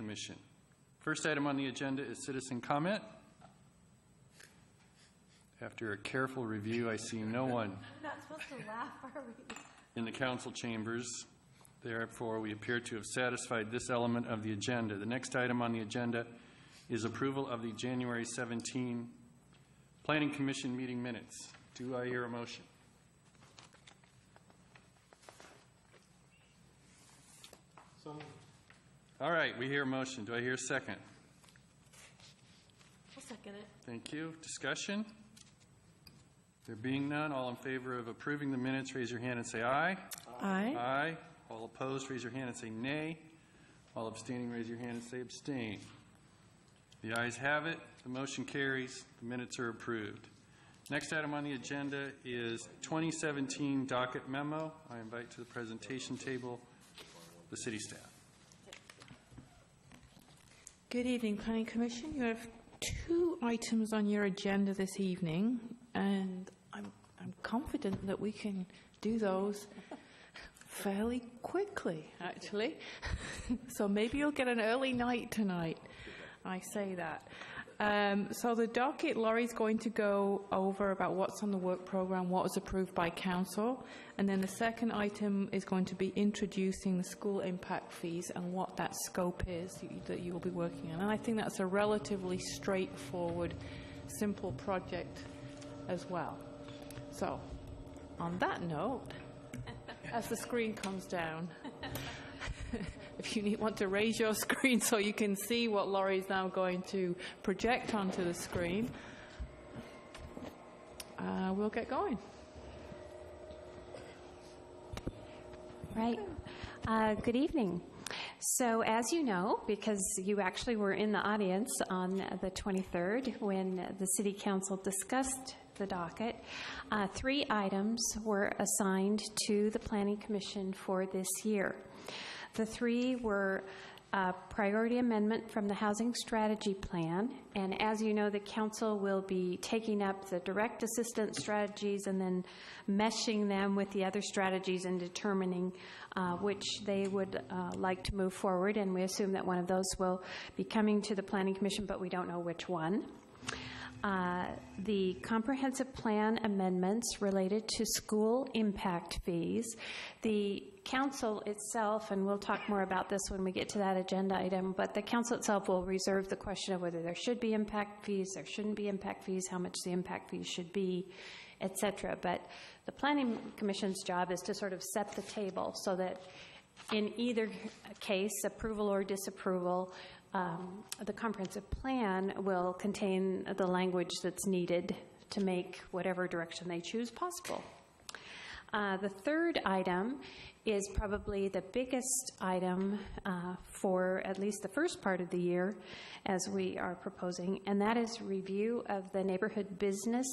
Commission. First item on the agenda is citizen comment. After a careful review, I see no one We're not supposed to laugh, are we? in the council chambers. Therefore, we appear to have satisfied this element of the agenda. The next item on the agenda is approval of the January 17 Planning Commission meeting minutes. Do I hear a motion? All right, we hear a motion. Do I hear a second? I'll second it. Thank you. Discussion? There being none, all in favor of approving the minutes, raise your hand and say aye. Aye. Aye. All opposed, raise your hand and say nay. All abstaining, raise your hand and say abstain. The ayes have it. The motion carries. The minutes are approved. Next item on the agenda is 2017 docket memo. I invite to the presentation table the city staff. Good evening, Planning Commission. You have 2 items on your agenda this evening, and I'm confident that we can do those fairly quickly, actually. So maybe you'll get an early night tonight. I say that. So the docket, Laurie's going to go over about what's on the work program, what was approved by council, and then the second item is going to be introducing the school impact fees and what that scope is that you will be working on. And I think that's a relatively straightforward, simple project as well. So, on that note, as the screen comes down, if you want to raise your screen so you can see what Laurie's now going to project onto the screen, we'll get going. Right. Good evening. So as you know, because you actually were in the audience on the 23rd when the City Council discussed the docket, 3 items were assigned to the Planning Commission for this year. The 3 were a priority amendment from the Housing Strategy Plan, and as you know, the Council will be taking up the direct assistance strategies and then meshing them with the other strategies and determining which they would like to move forward, and we assume that one of those will be coming to the Planning Commission, but we don't know which one. The comprehensive plan amendments related to school impact fees. The council itself, and we'll talk more about this when we get to that agenda item, but the council itself will reserve the question of whether there should be impact fees, there shouldn't be impact fees, how much the impact fees should be, etc. But the Planning Commission's job is to sort of set the table so that in either case, approval or disapproval, the comprehensive plan will contain the language that's needed to make whatever direction they choose possible. The third item is probably the biggest item for at least the first part of the year as we are proposing, and that is review of the neighborhood business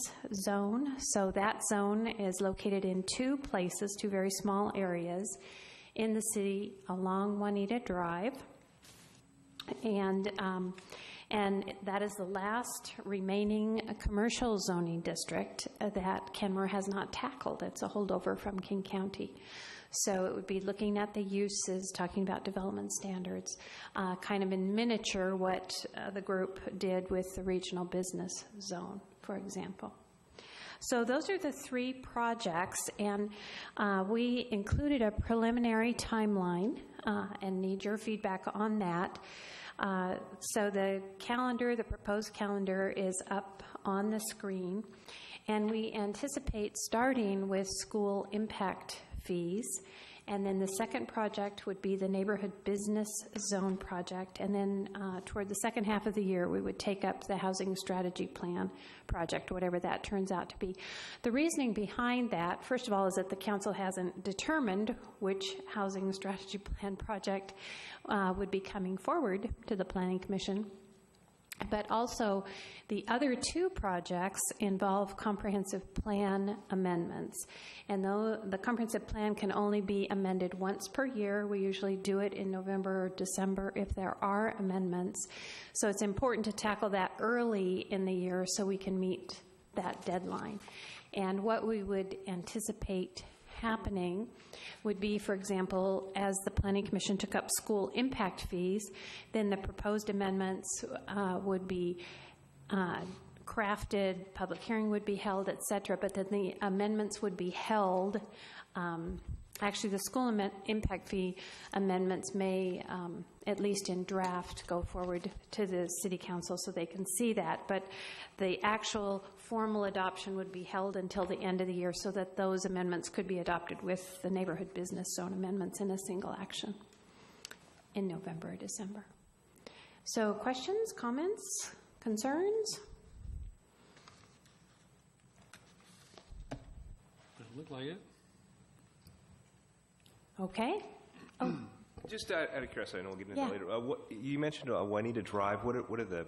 zone. So that zone is located in 2 places, 2 very small areas in the city along Juanita Drive. And that is the last remaining commercial zoning district that Kenmore has not tackled. It's a holdover from King County. So it would be looking at the uses, talking about development standards, kind of in miniature what the group did with the regional business zone, for example. So those are the 3 projects, and we included a preliminary timeline and need your feedback on that. So the calendar, the proposed calendar, is up on the screen, and we anticipate starting with school impact fees, and then the second project would be the neighborhood business zone project, and then toward the second half of the year we would take up the housing strategy plan project, whatever that turns out to be. The reasoning behind that, first of all, is that the council hasn't determined which housing strategy plan project would be coming forward to the Planning Commission. But also, the other 2 projects involve comprehensive plan amendments. And though the comprehensive plan can only be amended once per year, we usually do it in November or December if there are amendments. So it's important to tackle that early in the year so we can meet that deadline. And what we would anticipate happening would be, for example, as the Planning Commission took up school impact fees, then the proposed amendments would be crafted, public hearing would be held, et cetera, but then the amendments would be held. Actually, the school impact fee amendments may, at least in draft, go forward to the City Council so they can see that. But the actual formal adoption would be held until the end of the year so that those amendments could be adopted with the neighborhood business zone amendments in a single action in November or December. So questions, comments, concerns? Doesn't look like it. Okay. Oh, Just out of curiosity, I know we'll get into that later. You mentioned Juanita Drive. What are the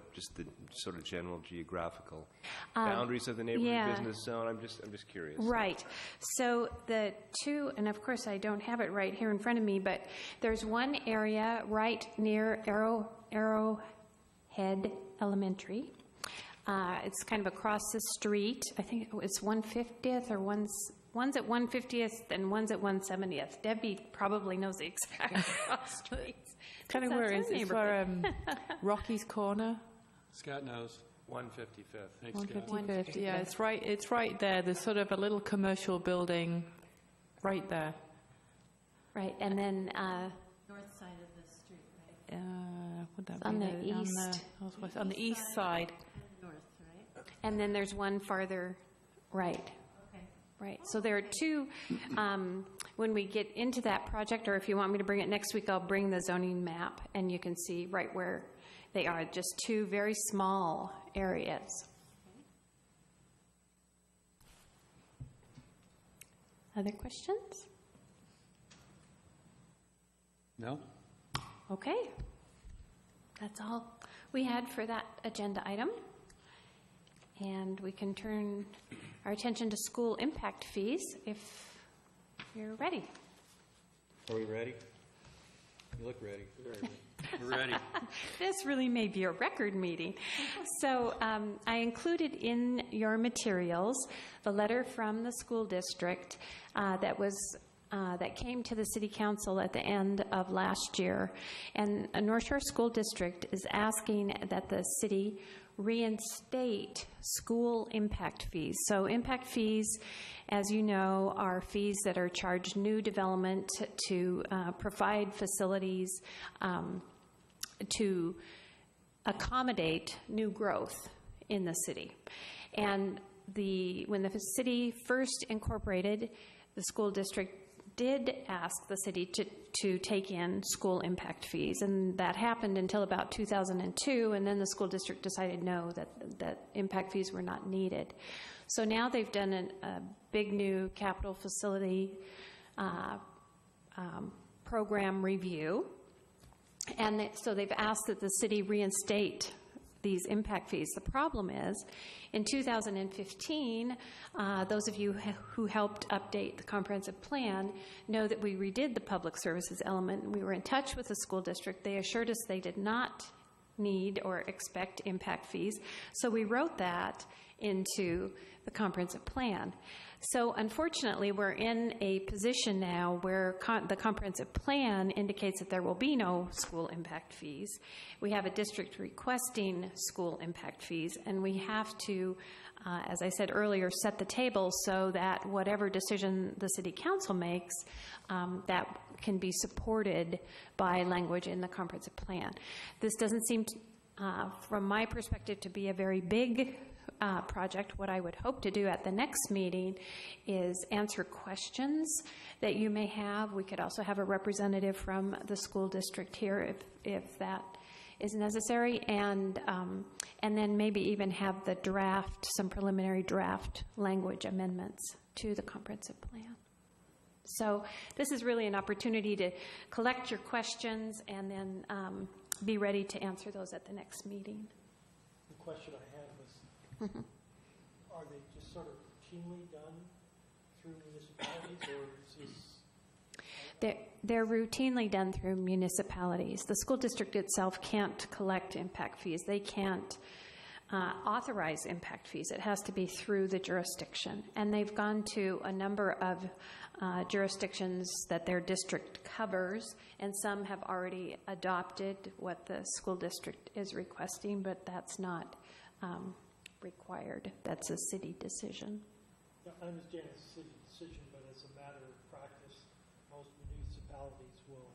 sort of general geographical boundaries of the neighborhood business zone? I'm just curious. right. So the two, and of course I don't have it right here in front of me, but there's one area right near Arrowhead Elementary. It's kind of across the street. I think it's 150th or one's at 150th and one's at 170th. Debbie probably knows the exact streets. Kind of where is it? For Rocky's Corner? Scott knows. 155th. Thanks, Scott. 155th, yeah, it's right there. There's sort of a little commercial building right there. Right, and then North side of the street, right? Would that on be the east. on the east side. North, right? And then there's one farther right. Okay. Right. So there are two, when we get into that project, or if you want me to bring it next week, I'll bring the zoning map, and you can see right where they are, just two very small areas. Other questions? No? Okay. That's all we had for that agenda item. And we can turn our attention to school impact fees if you're ready. Are we ready? You look ready. We're ready. This really may be a record meeting. So I included in your materials the letter from the school district that came to the City Council at the end of last year. And North Shore School District is asking that the city reinstate school impact fees. So impact fees, as you know, are fees that are charged new development to provide facilities to accommodate new growth in the city. And when the city first incorporated, the school district did ask the city to take in school impact fees, and that happened until about 2002, and then the school district decided no, that impact fees were not needed. So now they've done a big new capital facility program review, and so they've asked that the city reinstate these impact fees. The problem is, in 2015, those of you who helped update the comprehensive plan know that we redid the public services element. We were in touch with the school district. They assured us they did not need or expect impact fees. So we wrote that into the comprehensive plan. So unfortunately, we're in a position now where the comprehensive plan indicates that there will be no school impact fees. We have a district requesting school impact fees, and we have to, as I said earlier, set the table so that whatever decision the City Council makes, that can be supported by language in the comprehensive plan. This doesn't seem, from my perspective, to be a very big project. What I would hope to do at the next meeting is answer questions that you may have. We could also have a representative from the school district here if that is necessary, and then maybe even have the draft, some preliminary draft language amendments to the comprehensive plan. So this is really an opportunity to collect your questions and then be ready to answer those at the next meeting. The question I had was, are they just sort of routinely done through municipalities, or is this... They're routinely done through municipalities. The school district itself can't collect impact fees. They can't authorize impact fees. It has to be through the jurisdiction. And they've gone to a number of jurisdictions that their district covers, and some have already adopted what the school district is requesting, but that's not required. That's a city decision. Yeah, I understand it's a city decision, but as a matter of practice, most municipalities will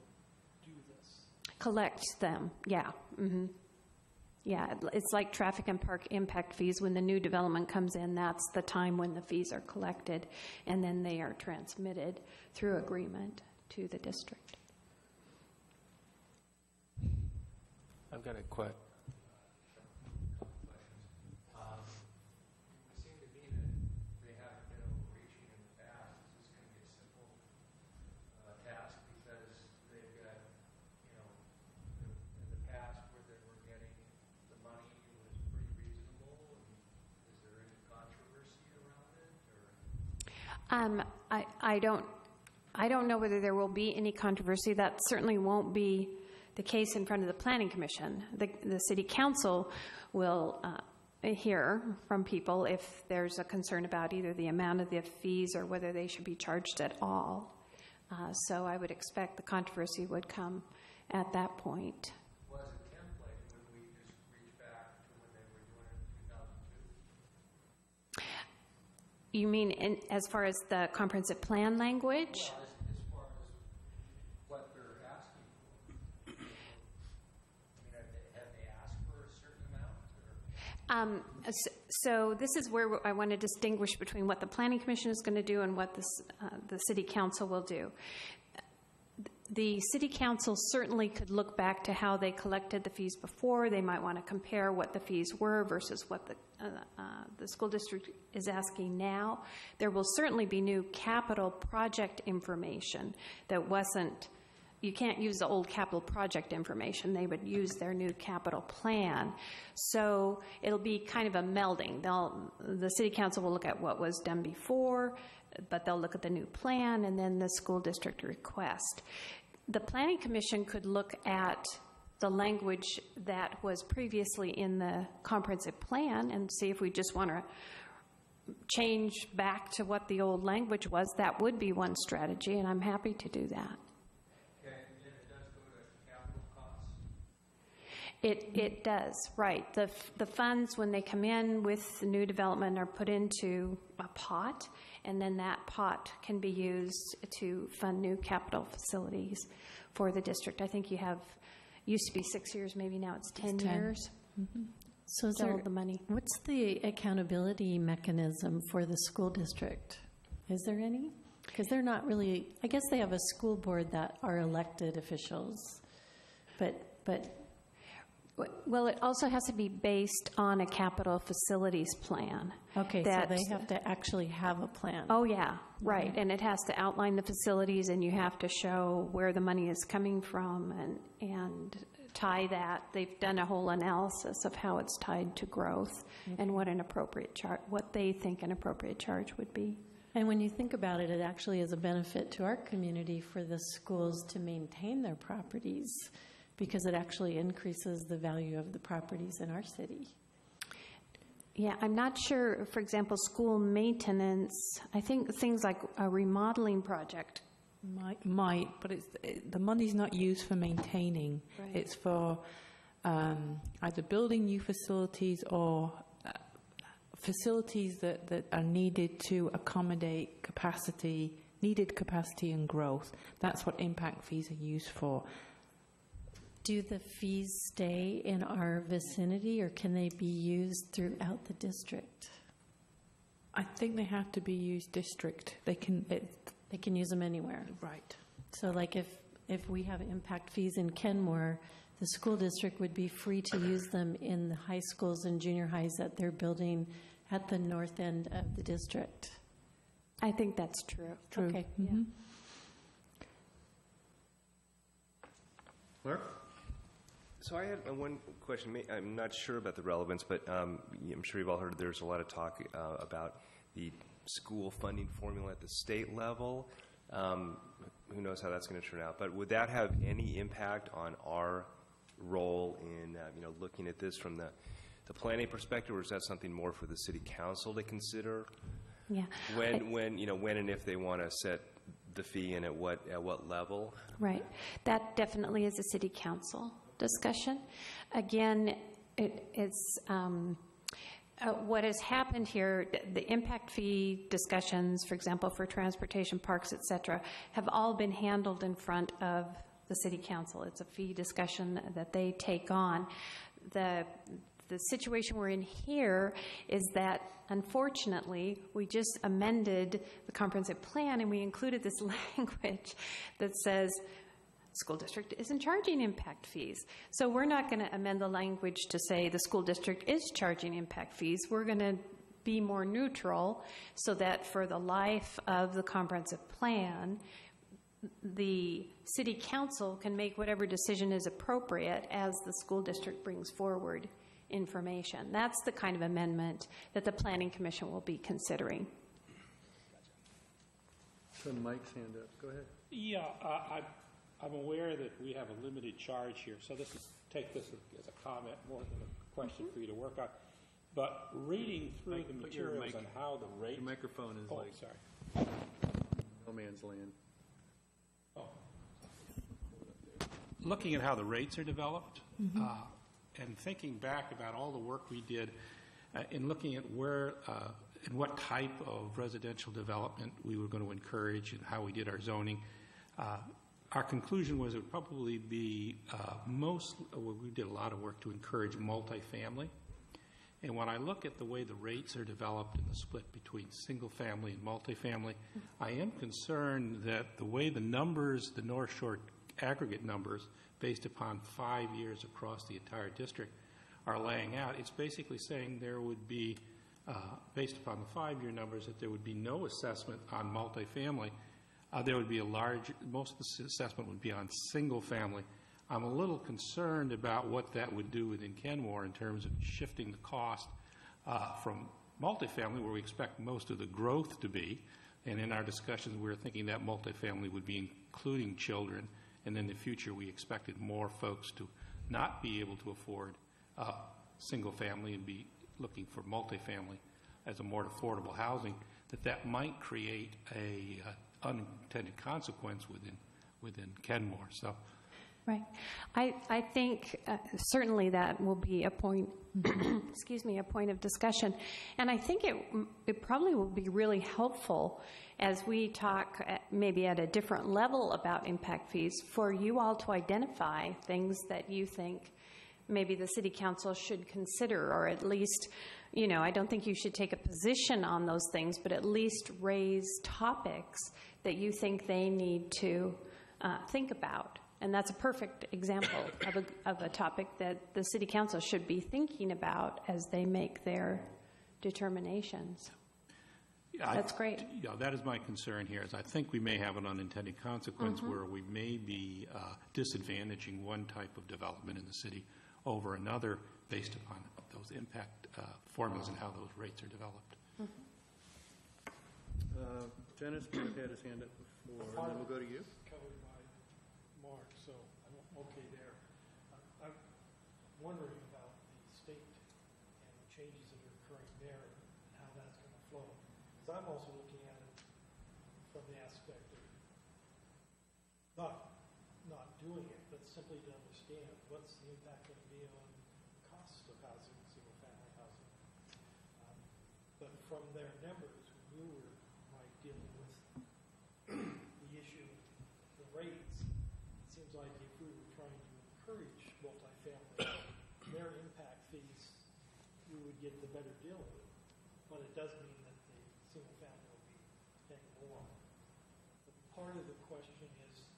do this. Collect them, yeah. Mm-hmm. Yeah, it's like traffic and park impact fees. When the new development comes in, that's the time when the fees are collected, and then they are transmitted through agreement to the district. I've got a question. It seemed to me that they haven't been overreaching in the past. This is going to be a simple task because they've got, in the past where they were getting the money, it was pretty reasonable. And is there any controversy around it? I don't know whether there will be any controversy. That certainly won't be the case in front of the Planning Commission. The City Council will hear from people if there's a concern about either the amount of the fees or whether they should be charged at all. So I would expect the controversy would come at that point. Was a template when we just reach back to when they were doing it in 2002? You mean as far as the comprehensive plan language? Well, as far as what they're asking for. I mean, have they asked for a certain amount? Or? So this is where I want to distinguish between what the Planning Commission is going to do and what the City Council will do. The City Council certainly could look back to how they collected the fees before. They might want to compare what the fees were versus what the school district is asking now. There will certainly be new capital project information that wasn't, you can't use the old capital project information. They would use their new capital plan. So it'll be kind of a melding. The City Council will look at what was done before, but they'll look at the new plan and then the school district request. The Planning Commission could look at the language that was previously in the comprehensive plan and see if we just want to change back to what the old language was. That would be one strategy, and I'm happy to do that. Okay, and then it does go to capital costs? It does, right. The funds, when they come in with the new development, are put into a pot, and then that pot can be used to fund new capital facilities for the district. I think used to be 6 years, maybe now it's 10 years. Mm-hmm. So is Double the money. What's the accountability mechanism for the school district? Is there any? Because they're not really, I guess they have a school board that are elected officials, but Well, it also has to be based on a capital facilities plan. okay, so they have to actually have a plan. Oh, yeah, right. And it has to outline the facilities, and you have to show where the money is coming from and tie that. They've done a whole analysis of how it's tied to growth and what an appropriate what they think an appropriate charge would be. And when you think about it, it actually is a benefit to our community for the schools to maintain their properties, because it actually increases the value of the properties in our city. Yeah, I'm not sure, for example, school maintenance, I think things like a remodeling project. Might, but the money's not used for maintaining. Right. It's for either building new facilities or facilities that are needed to accommodate needed capacity and growth. That's what impact fees are used for. Do the fees stay in our vicinity, or can they be used throughout the district? I think they have to be used district. They can use them anywhere. Right. So like if we have impact fees in Kenmore, the school district would be free to use them in the high schools and junior highs that they're building at the north end of the district. I think that's true. True. Okay. Mm-hmm. Clerk? So I had one question. I'm not sure about the relevance, but I'm sure you've all heard there's a lot of talk about the school funding formula at the state level. Who knows how that's going to turn out? But would that have any impact on our role in looking at this from the planning perspective, or is that something more for the city council to consider? Yeah. When and if they want to set the fee and at what level? Right. That definitely is a city council discussion. Again, it's what has happened here, the impact fee discussions, for example, for transportation, parks, et cetera, have all been handled in front of the city council. It's a fee discussion that they take on. The situation we're in here is that, unfortunately, we just amended the comprehensive plan and we included this language that says school district isn't charging impact fees. So we're not going to amend the language to say the school district is charging impact fees. We're going to be more neutral so that for the life of the comprehensive plan, the city council can make whatever decision is appropriate as the school district brings forward information. That's the kind of amendment that the Planning Commission will be considering. So Mike's hand up. Go ahead. Yeah, I'm aware that we have a limited charge here, so take this as a comment more than a question for you to work on. But reading through Mike, the put your materials mic- on how the rate... The microphone is like sorry. no man's land. Oh. Looking at how the rates are developed, and thinking back about all the work we did in looking at where and what type of residential development we were going to encourage and how we did our zoning, our conclusion was it would probably be we did a lot of work to encourage multifamily. And when I look at the way the rates are developed and the split between single family and multifamily, I am concerned that the way the numbers, the North Shore aggregate numbers, based upon 5 years across the entire district, are laying out, it's basically saying there would be, based upon the 5-year numbers, that there would be no assessment on multifamily. There would be most of the assessment would be on single family. I'm a little concerned about what that would do within Kenmore in terms of shifting the cost from multifamily, where we expect most of the growth to be. And in our discussions, we were thinking that multifamily would be including children. And in the future, we expected more folks to not be able to afford single family and be looking for multifamily as a more affordable housing, that might create a unintended consequence within Kenmore. So. Right. I think certainly that will be a point, excuse me, a point of discussion. And I think it probably will be really helpful as we talk maybe at a different level about impact fees for you all to identify things that you think maybe the city council should consider, or at least, I don't think you should take a position on those things, but at least raise topics that you think they need to think about. And that's a perfect example of a topic that the city council should be thinking about as they make their determinations. Yeah, that's great. That is my concern here, is I think we may have an unintended consequence where we may be disadvantaging one type of development in the city over another based upon those impact formulas and how those rates are developed. Dennis had his hand up before, and then we'll go to you. Covered by Mark, so I'm okay there. I'm wondering about the state and the changes that are occurring there and how that's going to flow. Because I'm also looking at it from the aspect of not doing it, but simply to understand what's the impact going to be on the cost of housing, single-family housing. But from their numbers, we were dealing with the issue of the rates. It seems like if we were trying to encourage multifamily, their impact fees, we would get the better deal of it. But it does mean that the single family will be paying more. But part of the question is,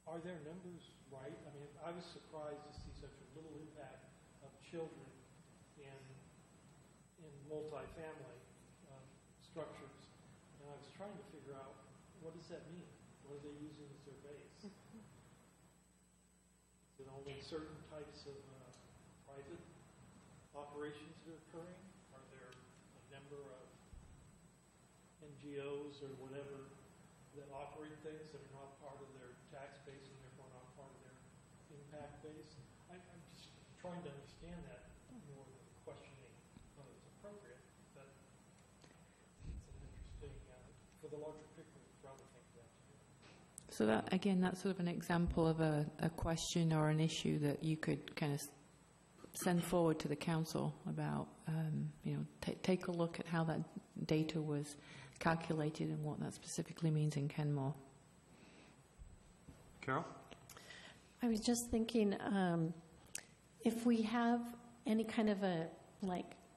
are their numbers right? I mean, I was surprised to see such a little impact of children in multifamily structures. And I was trying to figure out, what does that mean? What are they using as their base? Is it only certain types of private operations that are occurring? Are there a number of NGOs or whatever that operate things that are not part of their tax base and therefore not part of their impact base? I'm just trying to understand that the larger picture, we'd probably think that. So that, again, that's sort of an example of a question or an issue that you could kind of send forward to the council about, take a look at how that data was calculated and what that specifically means in Kenmore. Carol? I was just thinking, if we have any kind of a,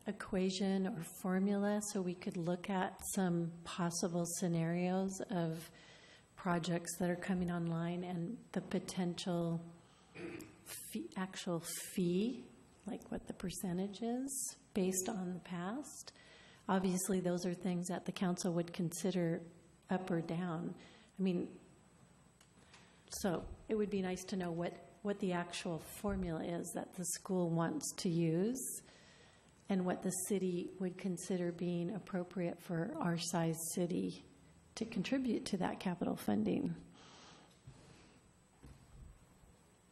equation or formula, so we could look at some possible scenarios of projects that are coming online and the potential actual fee, like what the percentage is based on the past. Obviously, those are things that the council would consider up or down. I mean, so it would be nice to know what the actual formula is that the school wants to use and what the city would consider being appropriate for our size city to contribute to that capital funding.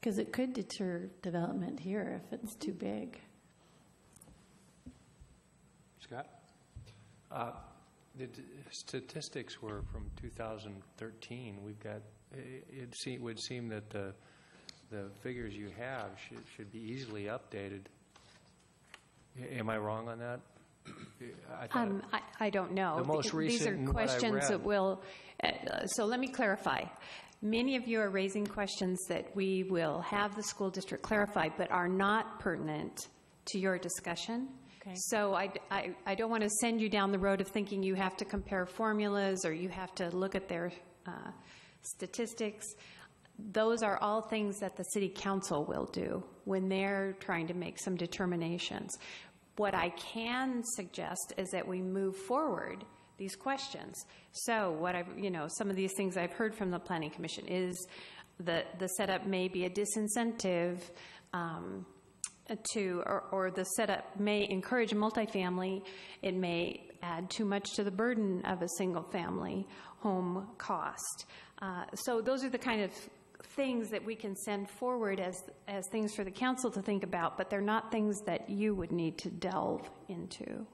Because it could deter development here if it's too big. Scott? The statistics were from 2013. We've got, it would seem that the figures you have should be easily updated. Am I wrong on that? I don't know. The most These are recent what I questions that read. will, so let me clarify. Many of you are raising questions that we will have the school district clarify, but are not pertinent to your discussion. Okay. So I don't want to send you down the road of thinking you have to compare formulas or you have to look at their statistics. Those are all things that the city council will do when they're trying to make some determinations. What I can suggest is that we move forward these questions. So what some of these things I've heard from the Planning Commission is the setup may be a disincentive or the setup may encourage multifamily. It may add too much to the burden of a single family home cost. So those are the kind of things that we can send forward as things for the council to think about, but they're not things that you would need to delve into.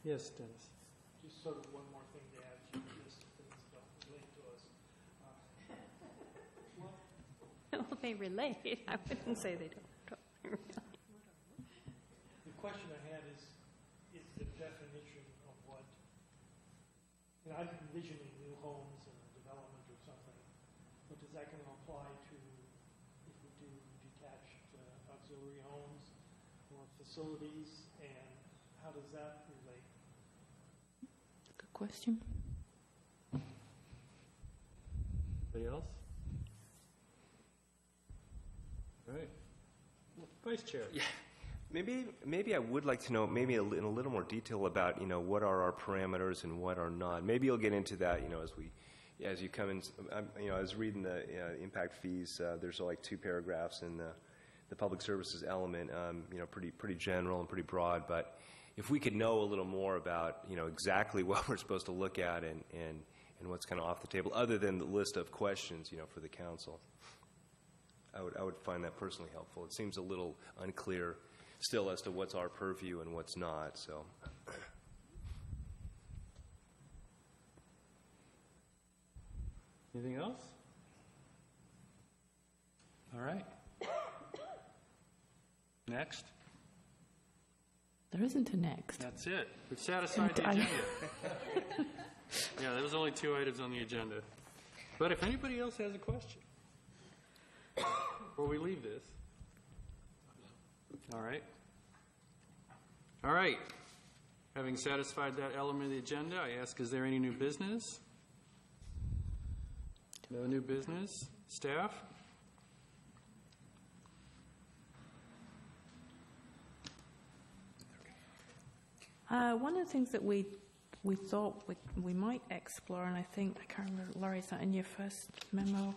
Yes, Dennis. Just sort of one more thing to add to this, things don't relate to us. Well, they relate. I wouldn't say they don't. The question I had is the definition of what, I'm envisioning new homes and development or something, but is that going to apply to if we do detached auxiliary homes or facilities, and how does that relate? Good question. Anybody else? All right. Vice Chair. Yeah. Maybe I would like to know, maybe in a little more detail about, what are our parameters and what are not. Maybe you'll get into that, as you come in. I was reading the impact fees. There's like 2 paragraphs in the public services element. Pretty general and pretty broad. But if we could know a little more about, exactly what we're supposed to look at and what's kind of off the table, other than the list of questions, for the council, I would find that personally helpful. It seems a little unclear still as to what's our purview and what's not. So, Anything else? All right. Next. There isn't a next. That's it. We've satisfied the agenda. Yeah, there was only 2 items on the agenda. But if anybody else has a question before we leave this. All right. All right. Having satisfied that element of the agenda, I ask, is there any new business? No new business. Staff? One of the things that we thought we might explore, and I can't remember, Laurie, is that in your first memo?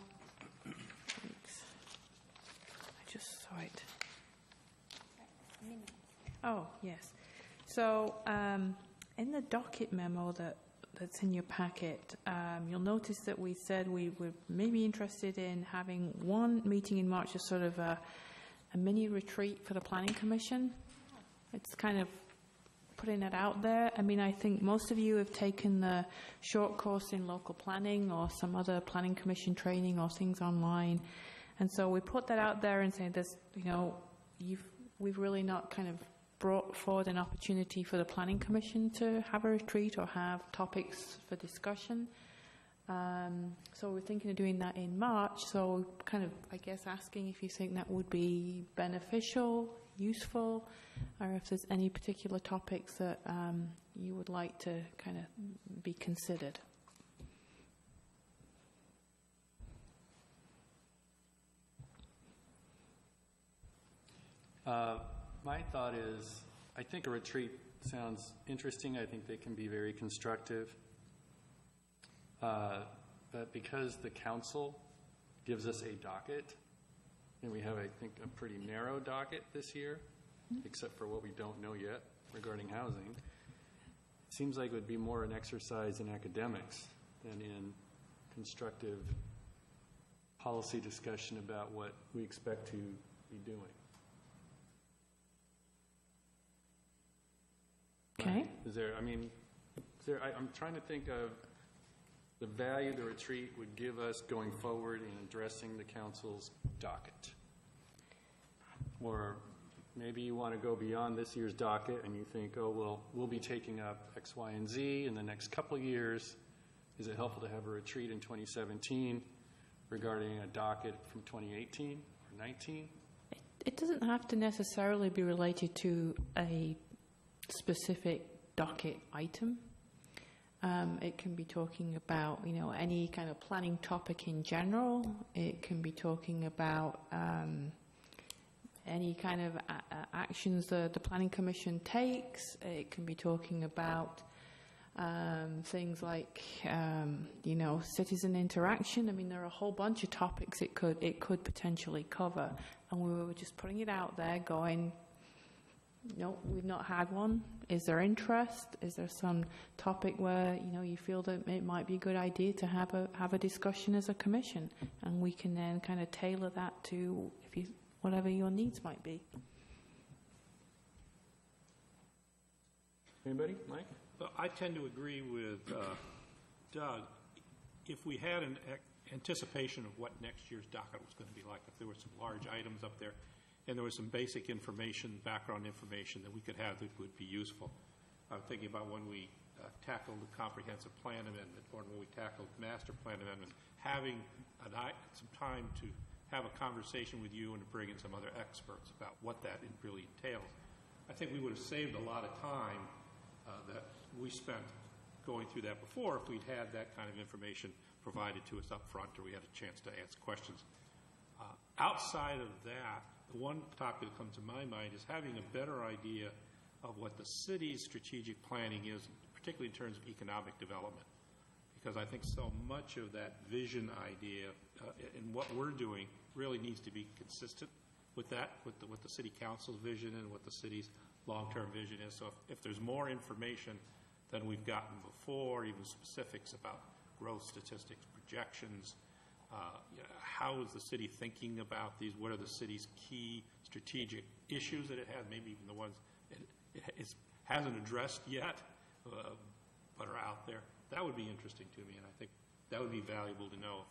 Thanks. I just saw it. Oh, yes. So in the docket memo that's in your packet, you'll notice that we said we were maybe interested in having one meeting in March as sort of a mini retreat for the Planning Commission. It's kind of putting it out there. I mean, I think most of you have taken the short course in local planning or some other planning commission training or things online. And so we put that out there and say this, you know, we've really not kind of brought forward an opportunity for the planning commission to have a retreat or have topics for discussion. So we're thinking of doing that in March. So kind of, I guess, asking if you think that would be beneficial, useful, or if there's any particular topics that you would like to kind of be considered. My thought is, I think a retreat sounds interesting. I think they can be very constructive. But because the council gives us a docket, and we have, I think, a pretty narrow docket this year, except for what we don't know yet regarding housing, it seems like it would be more an exercise in academics than in constructive policy discussion about what we expect to be doing. Okay. I'm trying to think of the value the retreat would give us going forward in addressing the council's docket. Or maybe you want to go beyond this year's docket and you think, oh, well, we'll be taking up X, Y, and Z in the next couple of years. Is it helpful to have a retreat in 2017 regarding a docket from 2018 or 19? It doesn't have to necessarily be related to a specific docket item. It can be talking about, you know, any kind of planning topic in general. It can be talking about any kind of actions the Planning Commission takes. It can be talking about things like, you know, citizen interaction. I mean, there are a whole bunch of topics it could potentially cover, and we were just putting it out there, going, no, we've not had one. Is there interest? Is there some topic where, you know, you feel that it might be a good idea to have a discussion as a commission, and we can then kind of tailor that to whatever your needs might be. Anybody? Mike? Well, I tend to agree with Doug. If we had an anticipation of what next year's docket was going to be like, if there were some large items up there, and there was some basic information, background information that we could have that would be useful. I'm thinking about when we tackled the comprehensive plan amendment, or when we tackled master plan amendment, having some time to have a conversation with you and to bring in some other experts about what that really entails. I think we would have saved a lot of time that we spent going through that before if we'd had that kind of information provided to us up front, or we had a chance to ask questions. Outside of that, the one topic that comes to my mind is having a better idea of what the city's strategic planning is, particularly in terms of economic development. Because I think so much of that vision idea and what we're doing really needs to be consistent with that, with the city council's vision and what the city's long-term vision is. So if there's more information than we've gotten before, even specifics about growth statistics, projections, how is the city thinking about these? What are the city's key strategic issues that it has? Maybe even the ones it hasn't addressed yet, but are out there. That would be interesting to me, and I think that would be valuable to know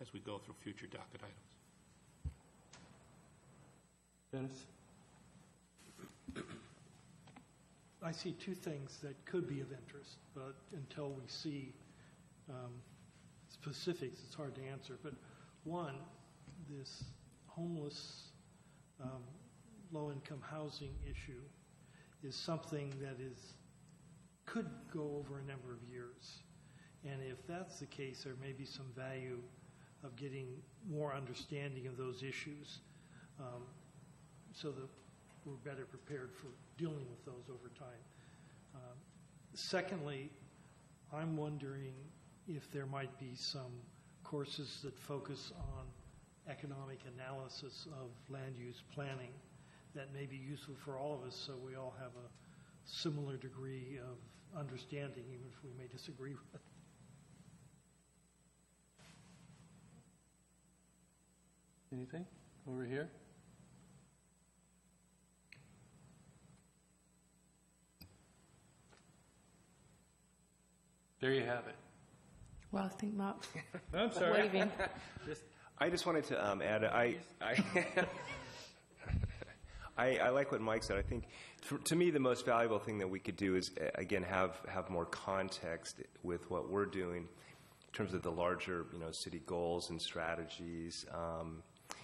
as we go through future docket items. Dennis? I see two things that could be of interest, but until we see specifics, it's hard to answer. But one, this homeless, low-income housing issue is something that could go over a number of years. And if that's the case, there may be some value of getting more understanding of those issues so that we're better prepared for dealing with those over time. Secondly, I'm wondering if there might be some courses that focus on economic analysis of land use planning that may be useful for all of us, so we all have a similar degree of understanding, even if we may disagree with it. Anything over here? There you have it. Well, I think Mark's I'm sorry. waving. I just wanted to add, I like what Mike said. I think, to me, the most valuable thing that we could do is, again, have more context with what we're doing in terms of the larger, city goals and strategies.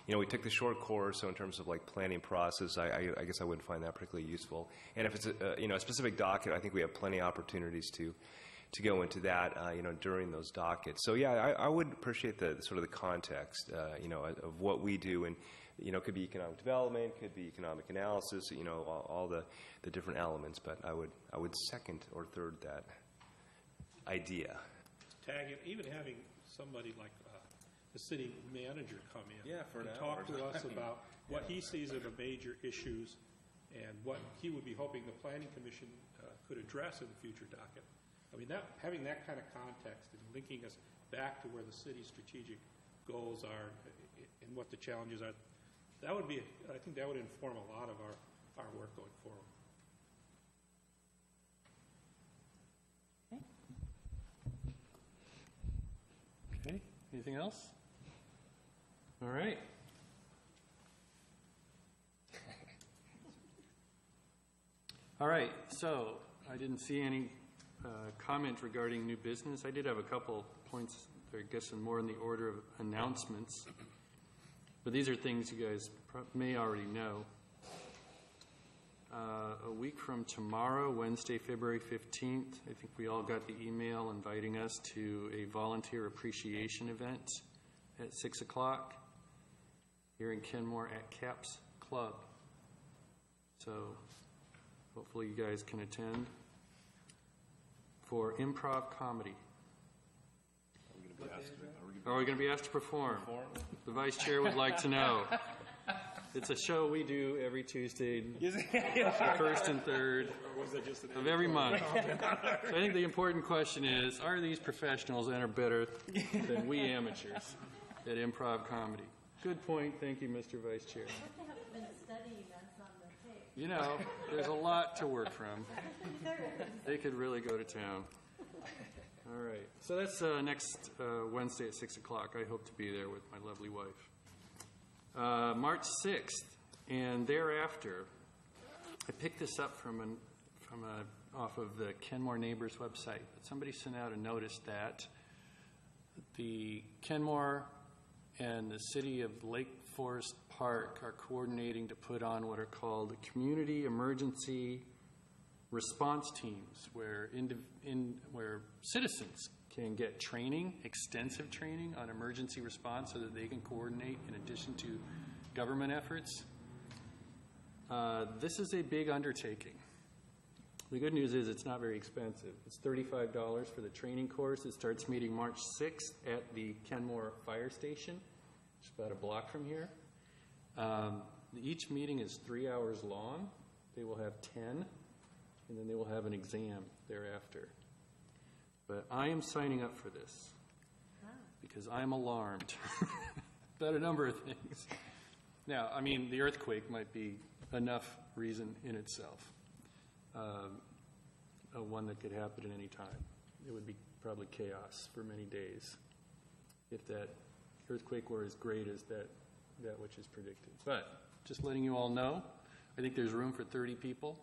We took the short course, so in terms of like planning process, I guess I wouldn't find that particularly useful. And if it's a specific docket, I think we have plenty of opportunities to go into that, during those dockets. So yeah, I would appreciate the sort of the context, of what we do, and it could be economic development, could be economic analysis, all the different elements. But I would second or third that idea. Tag it, even having somebody like the city manager come in. Yeah, for an and hour. talk to us about what he sees are the major issues and what he would be hoping the Planning Commission could address in the future docket. I mean, having that kind of context and linking us back to where the city's strategic goals are and what the challenges are, I think that would inform a lot of our work going forward. Okay, anything else? All right. All right, so I didn't see any comment regarding new business. I did have a couple points, I guess, more in the order of announcements. But these are things you guys may already know. A week from tomorrow, Wednesday, February 15th, I think we all got the email inviting us to a volunteer appreciation event at 6 o'clock here in Kenmore at Caps Club. So hopefully you guys can attend for improv comedy. Are we going to be asked to perform? The vice chair would like to know. It's a show we do every Tuesday, first and third of every month. So I think the important question is, are these professionals any better than we amateurs at improv comedy? Good point. Thank you, Mr. Vice Chair. There's a lot to work from. They could really go to town. All right. So that's next Wednesday at 6 o'clock. I hope to be there with my lovely wife. March 6th and thereafter, I picked this up off of the Kenmore Neighbors website. But somebody sent out a notice that the Kenmore and the city of Lake Forest Park are coordinating to put on what are called community emergency response teams, where citizens can get training, extensive training on emergency response so that they can coordinate in addition to government efforts. This is a big undertaking. The good news is it's not very expensive. It's $35 for the training course. It starts meeting March 6th at the Kenmore Fire Station, which is about a block from here. Each meeting is 3 hours long. They will have 10, and then they will have an exam thereafter. But I am signing up for this because I'm alarmed about a number of things. Now, I mean, the earthquake might be enough reason in itself, one that could happen at any time. It would be probably chaos for many days if that earthquake were as great as that which is predicted. But just letting you all know, I think there's room for 30 people.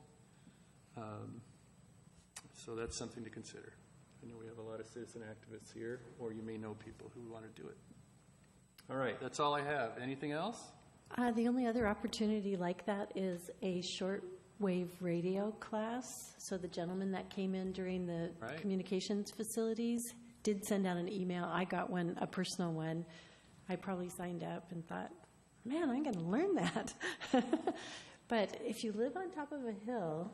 So that's something to consider. I know we have a lot of citizen activists here, or you may know people who want to do it. All right, that's all I have. Anything else? The only other opportunity like that is a shortwave radio class. So the gentleman that came in during the communications facilities did send out an email. I got one, a personal one. I probably signed up and thought, man, I'm going to learn that. But if you live on top of a hill,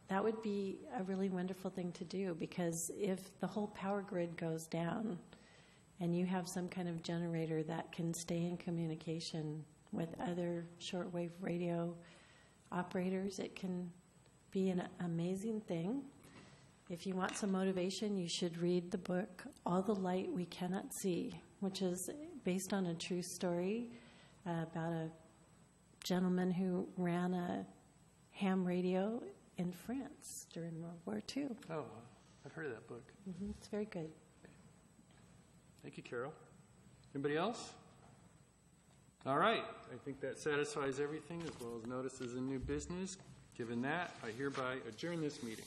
that would be a really wonderful thing to do, because if the whole power grid goes down and you have some kind of generator that can stay in communication with other shortwave radio operators, it can be an amazing thing. If you want some motivation, you should read the book, All the Light We Cannot See, which is based on a true story about a gentleman who ran a ham radio in France during World War II. Oh, wow. I've heard of that book. It's very good. Thank you, Carol. Anybody else? All right. I think that satisfies everything, as well as notices and new business. Given that, I hereby adjourn this meeting.